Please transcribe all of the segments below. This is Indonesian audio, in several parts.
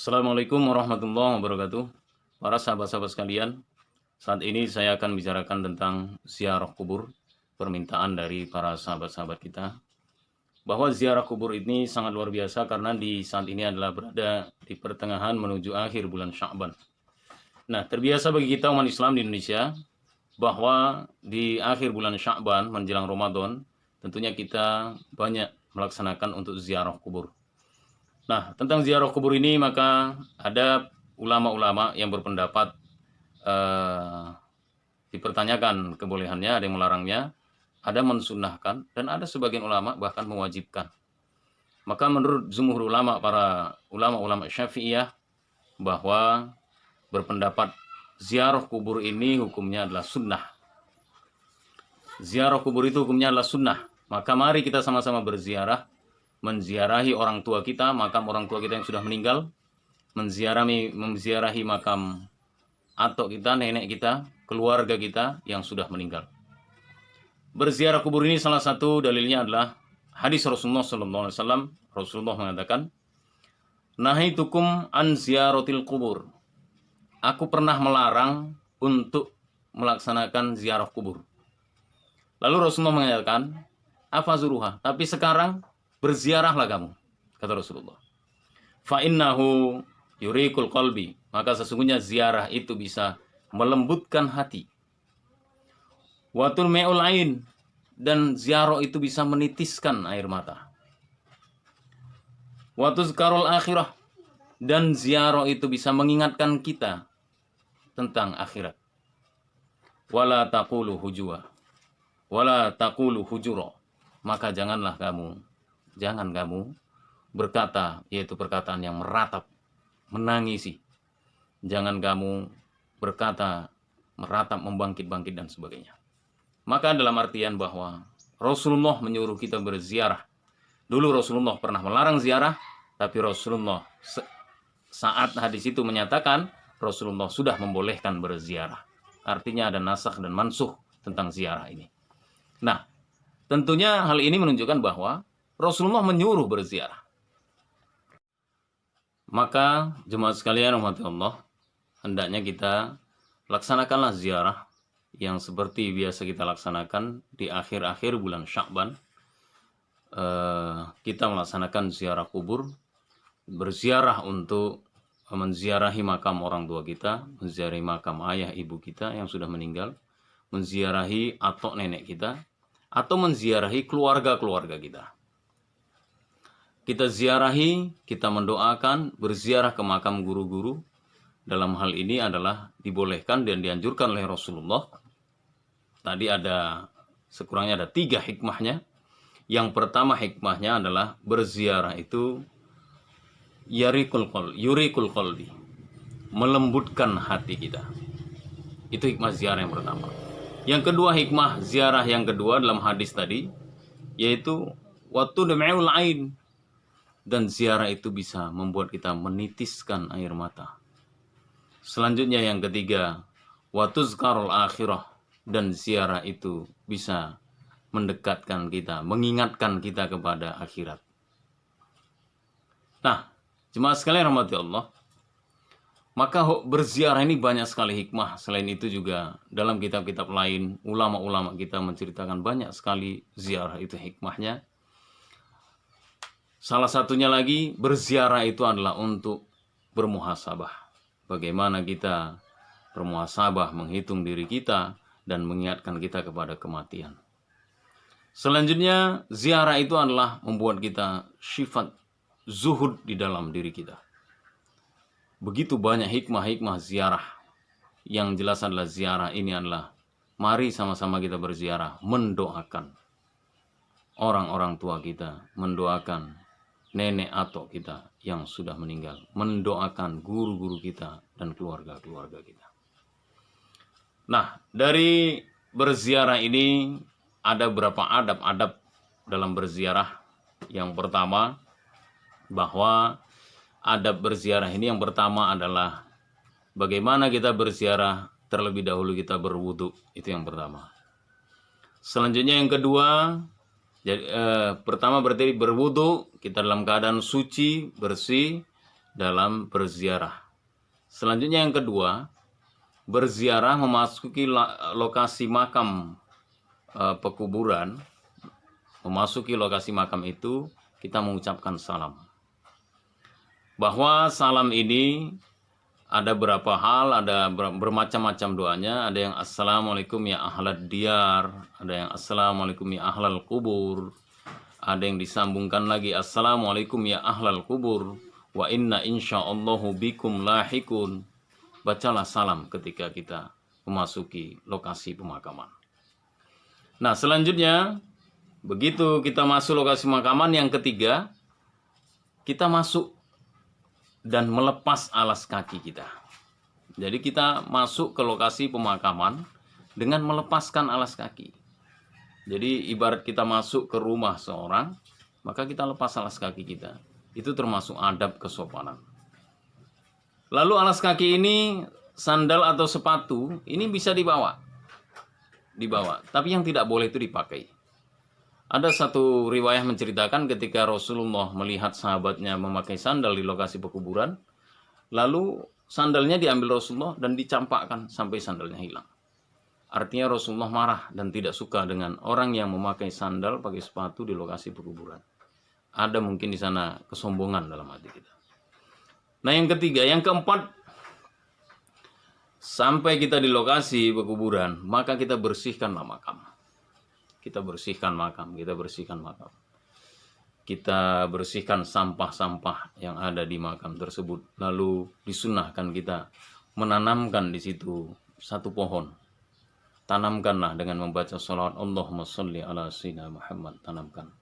Assalamualaikum warahmatullahi wabarakatuh. Para sahabat-sahabat sekalian, saat ini saya akan bicarakan tentang ziarah kubur, permintaan dari para sahabat-sahabat kita. Bahwa ziarah kubur ini sangat luar biasa karena di saat ini adalah berada di pertengahan menuju akhir bulan Sya'ban. Nah, terbiasa bagi kita umat Islam di Indonesia bahwa di akhir bulan Sya'ban menjelang Ramadan, tentunya kita banyak melaksanakan untuk ziarah kubur. Nah, tentang ziarah kubur ini maka ada ulama-ulama yang berpendapat dipertanyakan kebolehannya, ada yang melarangnya, ada mensunnahkan, dan ada sebagian ulama bahkan mewajibkan. Maka menurut jumhur ulama, para ulama-ulama Syafi'iyah, bahwa berpendapat ziarah kubur ini hukumnya adalah sunnah. Ziarah kubur itu hukumnya adalah sunnah. Maka mari kita sama-sama berziarah, menziarahi orang tua kita, makam orang tua kita yang sudah meninggal, menziarahi makam atok kita, nenek kita, keluarga kita yang sudah meninggal. Berziarah kubur ini salah satu dalilnya adalah hadis Rasulullah SAW. Rasulullah mengatakan, "Nahaitukum an ziyaratil kubur." Aku pernah melarang untuk melaksanakan ziarah kubur. Lalu Rasulullah mengatakan, "Afazuruha." Tapi sekarang berziarahlah kamu, kata Rasulullah. Fa innahu yurikul qalbi. Maka sesungguhnya ziarah itu bisa melembutkan hati. Watul me'ul ain. Dan ziarah itu bisa menitiskan air mata. Watuzkarul akhirah. Dan ziarah itu bisa mengingatkan kita tentang akhirat. Wala taqulu hujwa. Wala taqulu hujura. Maka jangan kamu berkata, yaitu perkataan yang meratap, menangisi. Jangan kamu berkata, meratap, membangkit-bangkit, dan sebagainya. Maka dalam artian bahwa Rasulullah menyuruh kita berziarah. Dulu Rasulullah pernah melarang ziarah, tapi Rasulullah saat hadis itu menyatakan, Rasulullah sudah membolehkan berziarah. Artinya ada nasakh dan mansukh tentang ziarah ini. Nah, tentunya hal ini menunjukkan bahwa Rasulullah menyuruh berziarah. Maka jemaat sekalian umat Allah, hendaknya kita laksanakanlah ziarah yang seperti biasa kita laksanakan di akhir-akhir bulan Sya'ban. Kita melaksanakan ziarah kubur, berziarah untuk menziarahi makam orang tua kita, menziarahi makam ayah ibu kita yang sudah meninggal, menziarahi atok nenek kita, atau menziarahi keluarga-keluarga kita. Kita ziarahi, kita mendoakan, berziarah ke makam guru-guru. Dalam hal ini adalah dibolehkan dan dianjurkan oleh Rasulullah. Tadi sekurangnya ada 3 hikmahnya. Yang pertama hikmahnya adalah berziarah itu yurikul qalbi, melembutkan hati kita. Itu hikmah ziarah yang pertama. Yang kedua, hikmah ziarah yang kedua dalam hadis tadi, yaitu watu dam'ul ain. Dan ziarah itu bisa membuat kita menitiskan air mata. Selanjutnya yang ketiga, watuzkarul akhirah. Dan ziarah itu bisa mendekatkan kita, mengingatkan kita kepada akhirat. Nah, jemaah sekalian rahmati Allah, maka berziarah ini banyak sekali hikmah. Selain itu juga dalam kitab-kitab lain, ulama-ulama kita menceritakan banyak sekali ziarah itu hikmahnya. Salah satunya lagi, berziarah itu adalah untuk bermuhasabah. Bagaimana kita bermuhasabah, menghitung diri kita, dan mengingatkan kita kepada kematian. Selanjutnya, ziarah itu adalah membuat kita sifat zuhud di dalam diri kita. Begitu banyak hikmah-hikmah ziarah. Yang jelas adalah ziarah ini adalah, mari sama-sama kita berziarah, mendoakan orang-orang tua kita, mendoakan nenek atau kita yang sudah meninggal, mendoakan guru-guru kita dan keluarga-keluarga kita. Nah, dari berziarah ini ada beberapa adab-adab dalam berziarah. Yang pertama, bahwa adab berziarah ini yang pertama adalah bagaimana kita berziarah, terlebih dahulu kita berwudu. Itu yang pertama. Selanjutnya yang kedua, pertama berarti berwudu, kita dalam keadaan suci, bersih, dalam berziarah. Selanjutnya yang kedua, berziarah memasuki lokasi makam pekuburan. Memasuki lokasi makam itu kita mengucapkan salam. Bahwa salam ini ada berapa hal, ada bermacam-macam doanya. Ada yang assalamualaikum ya ahlad diyar, ada yang assalamualaikum ya ahlal kubur, ada yang disambungkan lagi assalamualaikum ya ahlal kubur wa inna insyaallahu bikum lahikun. Bacalah salam ketika kita memasuki lokasi pemakaman. Nah, selanjutnya begitu kita masuk lokasi pemakaman, yang ketiga kita masuk dan melepas alas kaki kita. Jadi kita masuk ke lokasi pemakaman dengan melepaskan alas kaki. Jadi ibarat kita masuk ke rumah seorang, maka kita lepas alas kaki kita. Itu termasuk adab kesopanan. Lalu alas kaki ini, sandal atau sepatu, ini bisa dibawa. Tapi yang tidak boleh itu dipakai. Ada satu riwayah menceritakan ketika Rasulullah melihat sahabatnya memakai sandal di lokasi pekuburan, lalu sandalnya diambil Rasulullah dan dicampakkan sampai sandalnya hilang. Artinya Rasulullah marah dan tidak suka dengan orang yang memakai sandal, pakai sepatu di lokasi pekuburan. Ada mungkin di sana kesombongan dalam hati kita. Nah, yang ketiga, yang keempat, sampai kita di lokasi pekuburan, maka kita bersihkanlah makam. Kita bersihkan makam. Kita bersihkan sampah-sampah yang ada di makam tersebut. Lalu disunahkan kita menanamkan di situ satu pohon. Tanamkanlah dengan membaca sholawat Allahumma sholli ala sayyidina Muhammad. Tanamkan.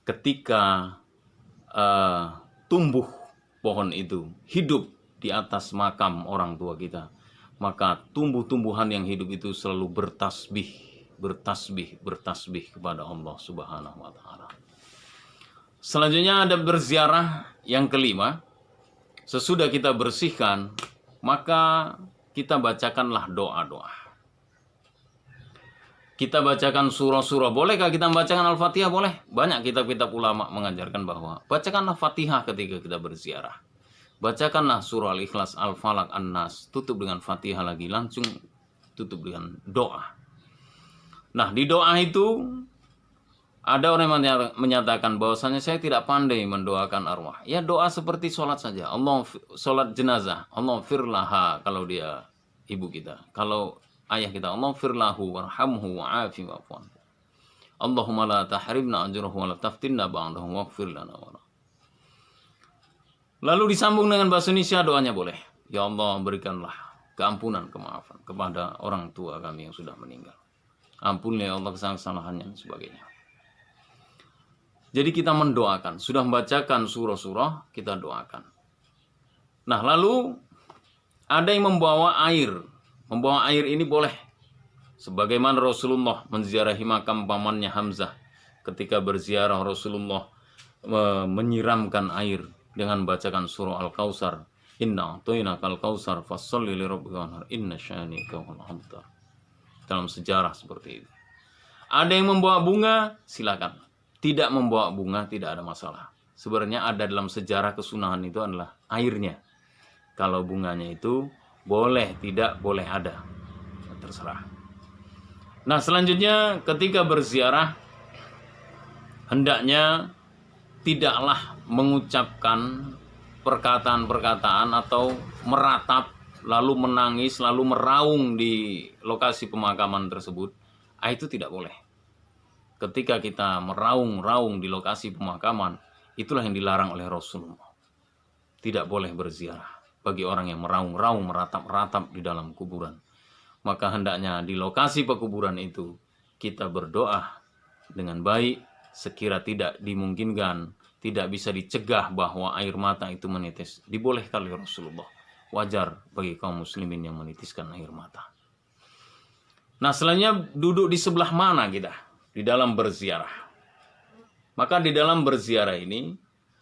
Ketika tumbuh pohon itu hidup di atas makam orang tua kita, maka tumbuh-tumbuhan yang hidup itu selalu bertasbih kepada Allah Subhanahu wa taala. Selanjutnya ada berziarah yang kelima. Sesudah kita bersihkan, maka kita bacakanlah doa-doa. Kita bacakan surah-surah. Bolehkah kita membacakan Al-Fatihah? Boleh. Banyak kitab-kitab ulama mengajarkan bahwa bacakanlah Fatihah ketika kita berziarah. Bacakanlah surah Al-Ikhlas, Al-Falaq, An-Nas. Tutup dengan Fatihah lagi. Langsung tutup dengan doa. Nah, di doa itu ada orang yang menyatakan bahwasanya saya tidak pandai mendoakan arwah. Ya, doa seperti sholat saja. Sholat jenazah. Allah firlaha kalau dia ibu kita. Kalau ayah kita, Allah firlahu warhamhu wa'afi wa'afwan. Allahumma la tahrimna ajruhu wa la taftinna ba'dahu waghfir lana wa la. Lalu disambung dengan bahasa Indonesia, doanya boleh. Ya Allah, berikanlah keampunan, kemaafan kepada orang tua kami yang sudah meninggal. Ampuni ya Allah kesalahannya dan sebagainya. Jadi kita mendoakan, sudah membacakan surah-surah, kita doakan. Nah, lalu ada yang membawa air. Membawa air ini boleh. Sebagaimana Rasulullah menziarahi makam pamannya Hamzah. Ketika berziarah Rasulullah menyiramkan air dengan bacakan surah Al-Kautsar. Inna a'tainakal kautsar fasholli li rabbika wanhar inna syani'aka wal abtar. Dalam sejarah seperti itu. Ada yang membawa bunga, silakan. Tidak membawa bunga, tidak ada masalah. Sebenarnya ada dalam sejarah kesunahan itu adalah airnya. Kalau bunganya itu boleh, tidak boleh ada. Terserah. Nah, selanjutnya ketika berziarah, hendaknya tidaklah mengucapkan perkataan-perkataan atau meratap, lalu menangis, lalu meraung di lokasi pemakaman tersebut. Itu tidak boleh. Ketika kita meraung-raung di lokasi pemakaman, itulah yang dilarang oleh Rasulullah. Tidak boleh berziarah bagi orang yang meraung-raung, meratap-ratap di dalam kuburan. Maka hendaknya di lokasi pekuburan itu kita berdoa dengan baik, sekira tidak dimungkinkan, tidak bisa dicegah bahwa air mata itu menitis. Dibolehkan oleh Rasulullah. Wajar bagi kaum muslimin yang menitiskan air mata. Nah, selanjutnya duduk di sebelah mana kita di dalam berziarah? Maka di dalam berziarah ini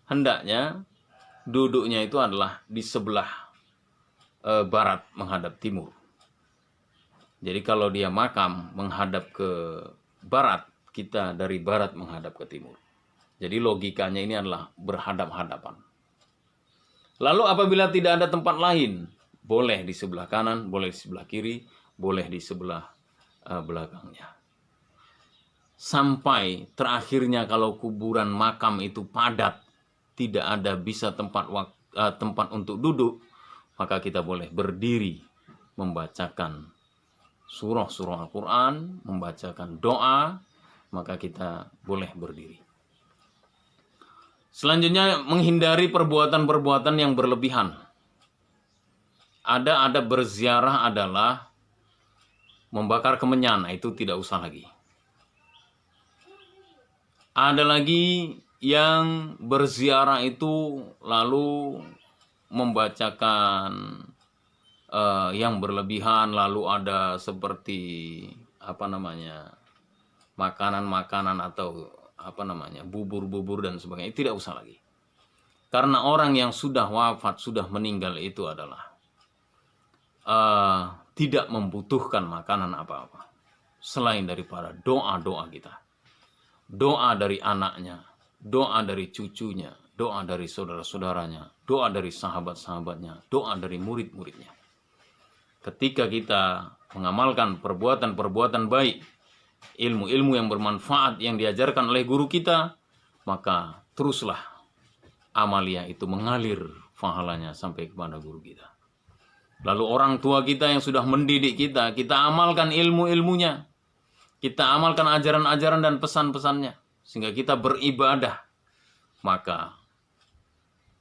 hendaknya duduknya itu adalah di sebelah barat menghadap timur. Jadi kalau dia makam menghadap ke barat, kita dari barat menghadap ke timur. Jadi logikanya ini adalah berhadap-hadapan. Lalu apabila tidak ada tempat lain, boleh di sebelah kanan, boleh di sebelah kiri, boleh di sebelah belakangnya. Sampai terakhirnya kalau kuburan makam itu padat, tidak ada bisa tempat untuk duduk, maka kita boleh berdiri membacakan surah-surah Al-Quran, membacakan doa, maka kita boleh berdiri. Selanjutnya, menghindari perbuatan-perbuatan yang berlebihan. Ada adab berziarah adalah membakar kemenyan, itu tidak usah lagi. Ada lagi yang berziarah itu lalu membacakan yang berlebihan, lalu ada seperti makanan-makanan atau bubur-bubur dan sebagainya. Tidak usah lagi. Karena orang yang sudah wafat, sudah meninggal itu adalah tidak membutuhkan makanan apa-apa selain daripada doa-doa kita. Doa dari anaknya, doa dari cucunya, doa dari saudara-saudaranya, doa dari sahabat-sahabatnya, doa dari murid-muridnya. Ketika kita mengamalkan perbuatan-perbuatan baik, ilmu-ilmu yang bermanfaat yang diajarkan oleh guru kita, maka teruslah amalia itu mengalir pahalanya sampai kepada guru kita. Lalu orang tua kita yang sudah mendidik kita, kita amalkan ilmu-ilmunya. Kita amalkan ajaran-ajaran dan pesan-pesannya. Sehingga kita beribadah. Maka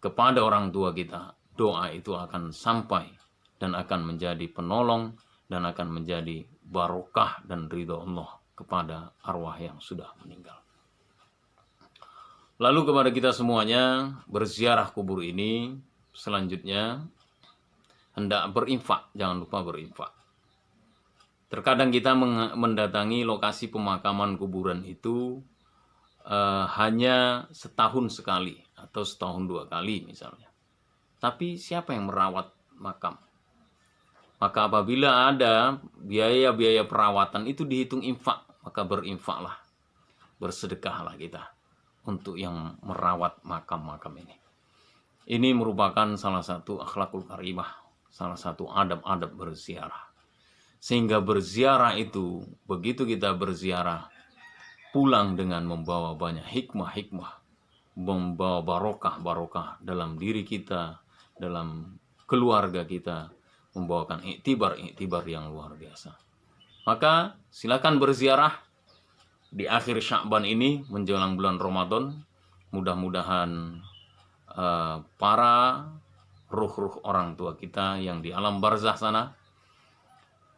kepada orang tua kita, doa itu akan sampai dan akan menjadi penolong dan akan menjadi barokah dan ridho Allah kepada arwah yang sudah meninggal. Lalu kepada kita semuanya, berziarah kubur ini selanjutnya hendak berinfak, jangan lupa berinfak. Terkadang kita mendatangi lokasi pemakaman kuburan itu hanya setahun sekali atau setahun 2 kali misalnya. Tapi siapa yang merawat makam? Maka apabila ada biaya-biaya perawatan itu dihitung infak, maka berinfaklah, bersedekahlah kita untuk yang merawat makam-makam ini. Ini merupakan salah satu akhlakul karimah, salah satu adab-adab berziarah. Sehingga berziarah itu, begitu kita berziarah, pulang dengan membawa banyak hikmah-hikmah, membawa barokah-barokah dalam diri kita, dalam keluarga kita, membawakan iktibar-iktibar yang luar biasa. Maka silakan berziarah di akhir Sya'ban ini menjelang bulan Ramadan. Mudah-mudahan para ruh-ruh orang tua kita yang di alam barzah sana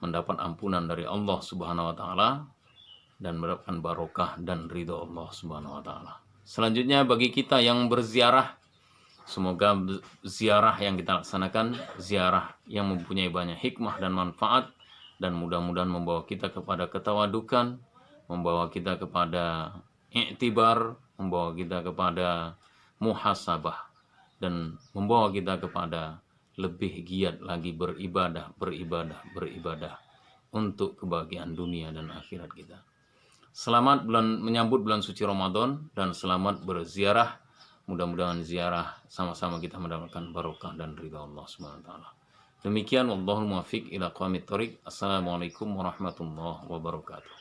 mendapat ampunan dari Allah Subhanahu wa taala dan mendapatkan barokah dan ridho Allah Subhanahu wa taala. Selanjutnya bagi kita yang berziarah, semoga ziarah yang kita laksanakan ziarah yang mempunyai banyak hikmah dan manfaat dan mudah-mudahan membawa kita kepada ketawadukan, membawa kita kepada iktibar, membawa kita kepada muhasabah dan membawa kita kepada lebih giat lagi beribadah untuk kebahagiaan dunia dan akhirat kita. Selamat menyambut bulan suci Ramadan dan selamat berziarah. Mudah-mudahan ziarah sama-sama kita mendapatkan barokah dan ridha Allah Subhanahu wa taala. Demikian wallahul muwaffiq ila aqwamit thoriq. Assalamualaikum warahmatullahi wabarakatuh.